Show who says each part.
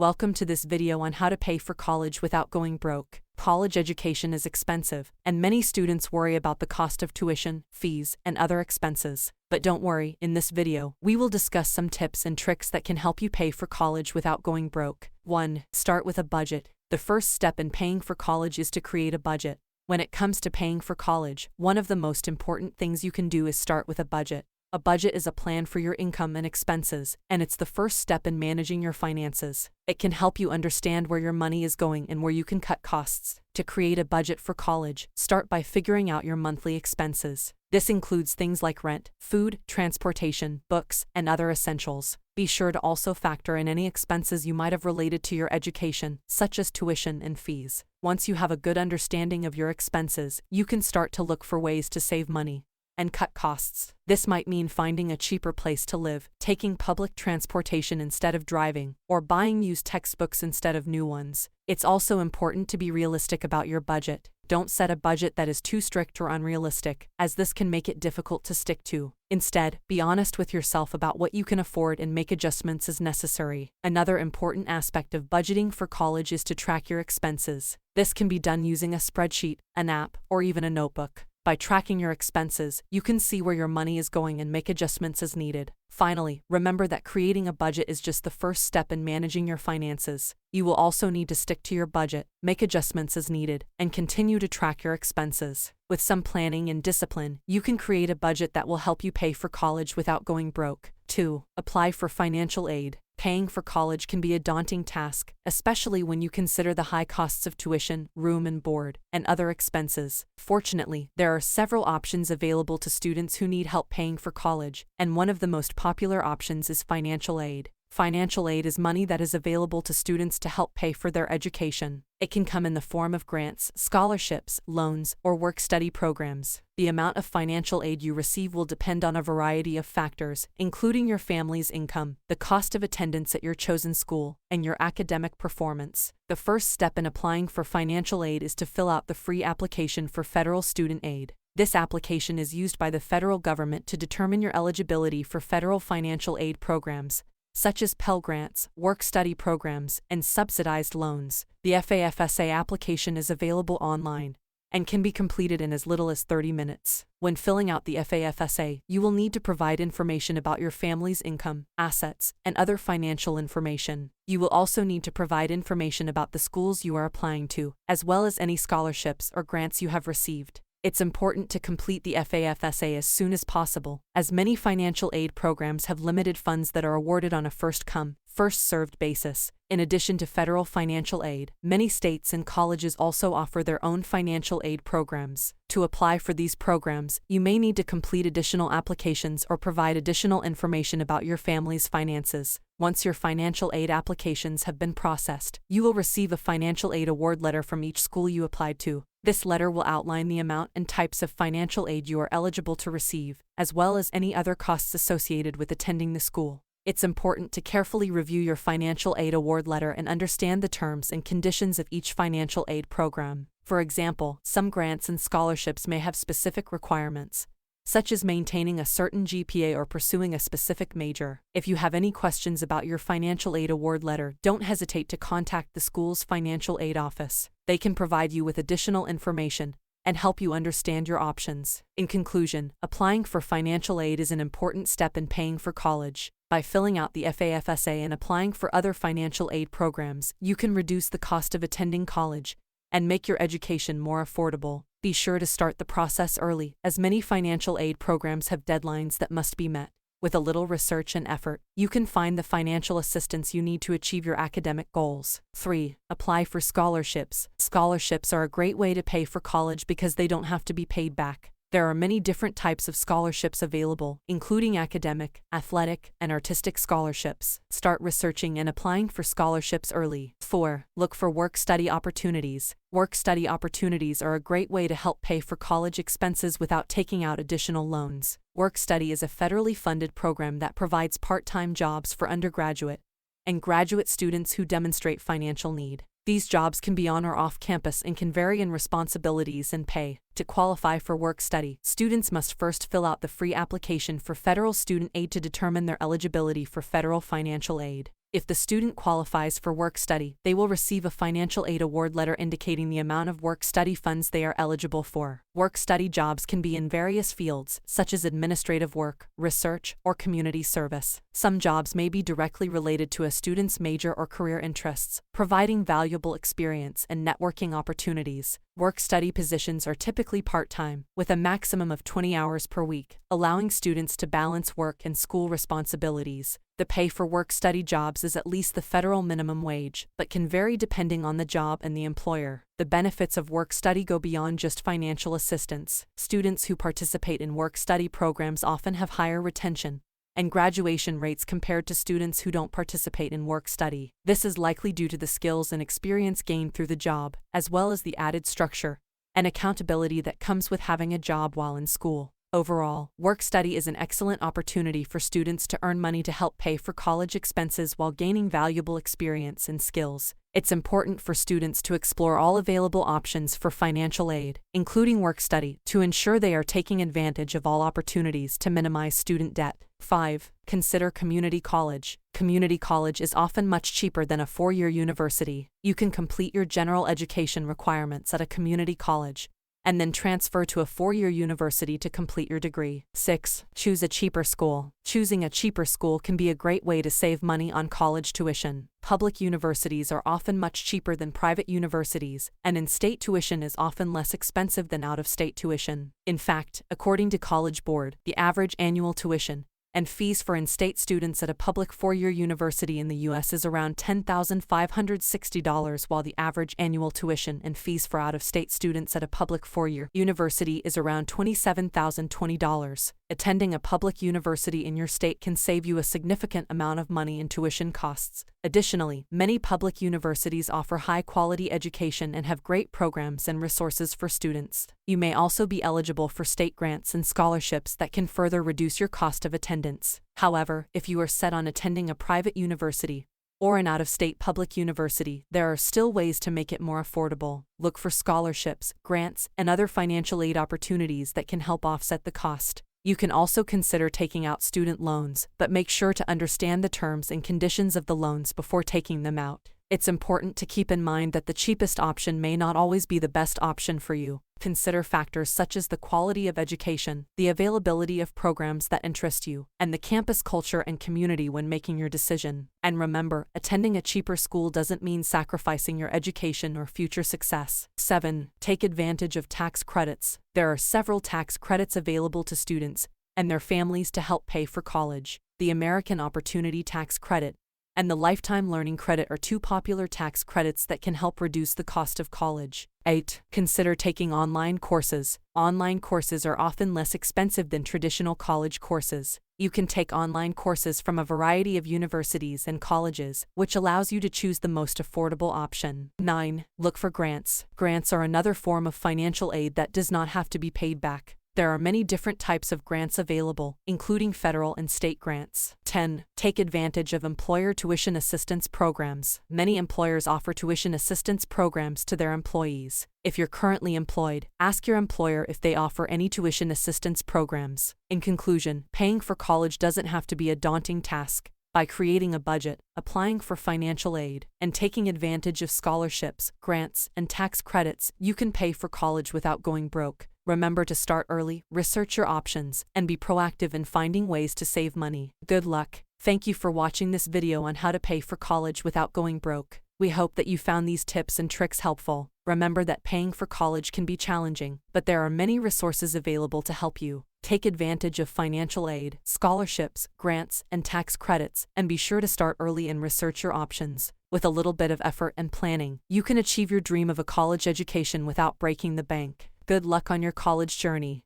Speaker 1: Welcome to this video on how to pay for college without going broke. College education is expensive, and many students worry about the cost of tuition, fees, and other expenses. But don't worry, in this video, we will discuss some tips and tricks that can help you pay for college without going broke. 1. Start with a budget. The first step in paying for college is to create a budget. When it comes to paying for college, one of the most important things you can do is start with a budget. A budget is a plan for your income and expenses, and it's the first step in managing your finances. It can help you understand where your money is going and where you can cut costs. To create a budget for college, start by figuring out your monthly expenses. This includes things like rent, food, transportation, books, and other essentials. Be sure to also factor in any expenses you might have related to your education, such as tuition and fees. Once you have a good understanding of your expenses, you can start to look for ways to save money and cut costs. This might mean finding a cheaper place to live, taking public transportation instead of driving, or buying used textbooks instead of new ones. It's also important to be realistic about your budget. Don't set a budget that is too strict or unrealistic, as this can make it difficult to stick to. Instead, be honest with yourself about what you can afford and make adjustments as necessary. Another important aspect of budgeting for college is to track your expenses. This can be done using a spreadsheet, an app, or even a notebook. By tracking your expenses, you can see where your money is going and make adjustments as needed. Finally, remember that creating a budget is just the first step in managing your finances. You will also need to stick to your budget, make adjustments as needed, and continue to track your expenses. With some planning and discipline, you can create a budget that will help you pay for college without going broke. 2. Apply for financial aid. Paying for college can be a daunting task, especially when you consider the high costs of tuition, room and board, and other expenses. Fortunately, there are several options available to students who need help paying for college, and one of the most popular options is financial aid. Financial aid is money that is available to students to help pay for their education. It can come in the form of grants, scholarships, loans, or work-study programs. The amount of financial aid you receive will depend on a variety of factors, including your family's income, the cost of attendance at your chosen school, and your academic performance. The first step in applying for financial aid is to fill out the free application for federal student aid. This application is used by the federal government to determine your eligibility for federal financial aid programs, such as Pell Grants, work-study programs, and subsidized loans. The FAFSA application is available online and can be completed in as little as 30 minutes. When filling out the FAFSA, you will need to provide information about your family's income, assets, and other financial information. You will also need to provide information about the schools you are applying to, as well as any scholarships or grants you have received. It's important to complete the FAFSA as soon as possible, as many financial aid programs have limited funds that are awarded on a first-come, first-served basis. In addition to federal financial aid, many states and colleges also offer their own financial aid programs. To apply for these programs, you may need to complete additional applications or provide additional information about your family's finances. Once your financial aid applications have been processed, you will receive a financial aid award letter from each school you applied to. This letter will outline the amount and types of financial aid you are eligible to receive, as well as any other costs associated with attending the school. It's important to carefully review your financial aid award letter and understand the terms and conditions of each financial aid program. For example, some grants and scholarships may have specific requirements, such as maintaining a certain GPA or pursuing a specific major. If you have any questions about your financial aid award letter, don't hesitate to contact the school's financial aid office. They can provide you with additional information and help you understand your options. In conclusion, applying for financial aid is an important step in paying for college. By filling out the FAFSA and applying for other financial aid programs, you can reduce the cost of attending college and make your education more affordable. Be sure to start the process early, as many financial aid programs have deadlines that must be met. With a little research and effort, you can find the financial assistance you need to achieve your academic goals. 3. Apply for scholarships. Scholarships are a great way to pay for college because they don't have to be paid back. There are many different types of scholarships available, including academic, athletic, and artistic scholarships. Start researching and applying for scholarships early. 4. Look for work-study opportunities. Work-study opportunities are a great way to help pay for college expenses without taking out additional loans. Work-study is a federally funded program that provides part-time jobs for undergraduate and graduate students who demonstrate financial need. These jobs can be on or off campus and can vary in responsibilities and pay. To qualify for work-study, students must first fill out the free application for federal student aid to determine their eligibility for federal financial aid. If the student qualifies for work-study, they will receive a financial aid award letter indicating the amount of work-study funds they are eligible for. Work-study jobs can be in various fields, such as administrative work, research, or community service. Some jobs may be directly related to a student's major or career interests, providing valuable experience and networking opportunities. Work-study positions are typically part-time, with a maximum of 20 hours per week, allowing students to balance work and school responsibilities. The pay for work-study jobs is at least the federal minimum wage, but can vary depending on the job and the employer. The benefits of work-study go beyond just financial assistance. Students who participate in work-study programs often have higher retention and graduation rates compared to students who don't participate in work-study. This is likely due to the skills and experience gained through the job, as well as the added structure and accountability that comes with having a job while in school. Overall, work-study is an excellent opportunity for students to earn money to help pay for college expenses while gaining valuable experience and skills. It's important for students to explore all available options for financial aid, including work-study, to ensure they are taking advantage of all opportunities to minimize student debt. 5. Consider community college. Community college is often much cheaper than a four-year university. You can complete your general education requirements at a community college and then transfer to a four-year university to complete your degree. 6. Choose a cheaper school. Choosing a cheaper school can be a great way to save money on college tuition. Public universities are often much cheaper than private universities, and in-state tuition is often less expensive than out-of-state tuition. In fact, according to College Board, the average annual tuition and fees for in-state students at a public four-year university in the U.S. is around $10,560, while the average annual tuition and fees for out-of-state students at a public four-year university is around $27,020. Attending a public university in your state can save you a significant amount of money in tuition costs. Additionally, many public universities offer high-quality education and have great programs and resources for students. You may also be eligible for state grants and scholarships that can further reduce your cost of attendance. However, if you are set on attending a private university or an out-of-state public university, there are still ways to make it more affordable. Look for scholarships, grants, and other financial aid opportunities that can help offset the cost. You can also consider taking out student loans, but make sure to understand the terms and conditions of the loans before taking them out. It's important to keep in mind that the cheapest option may not always be the best option for you. Consider factors such as the quality of education, the availability of programs that interest you, and the campus culture and community when making your decision. And remember, attending a cheaper school doesn't mean sacrificing your education or future success. 7. Take advantage of tax credits. There are several tax credits available to students and their families to help pay for college. The American Opportunity Tax Credit and the Lifetime Learning Credit are two popular tax credits that can help reduce the cost of college. 8. Consider taking online courses. Online courses are often less expensive than traditional college courses. You can take online courses from a variety of universities and colleges, which allows you to choose the most affordable option. 9. Look for grants. Grants are another form of financial aid that does not have to be paid back. There are many different types of grants available, including federal and state grants. 10. Take advantage of employer tuition assistance programs. Many employers offer tuition assistance programs to their employees. If you're currently employed, ask your employer if they offer any tuition assistance programs. In conclusion, paying for college doesn't have to be a daunting task. By creating a budget, applying for financial aid, and taking advantage of scholarships, grants, and tax credits, you can pay for college without going broke. Remember to start early, research your options, and be proactive in finding ways to save money. Good luck! Thank you for watching this video on how to pay for college without going broke. We hope that you found these tips and tricks helpful. Remember that paying for college can be challenging, but there are many resources available to help you. Take advantage of financial aid, scholarships, grants, and tax credits, and be sure to start early and research your options. With a little bit of effort and planning, you can achieve your dream of a college education without breaking the bank. Good luck on your college journey.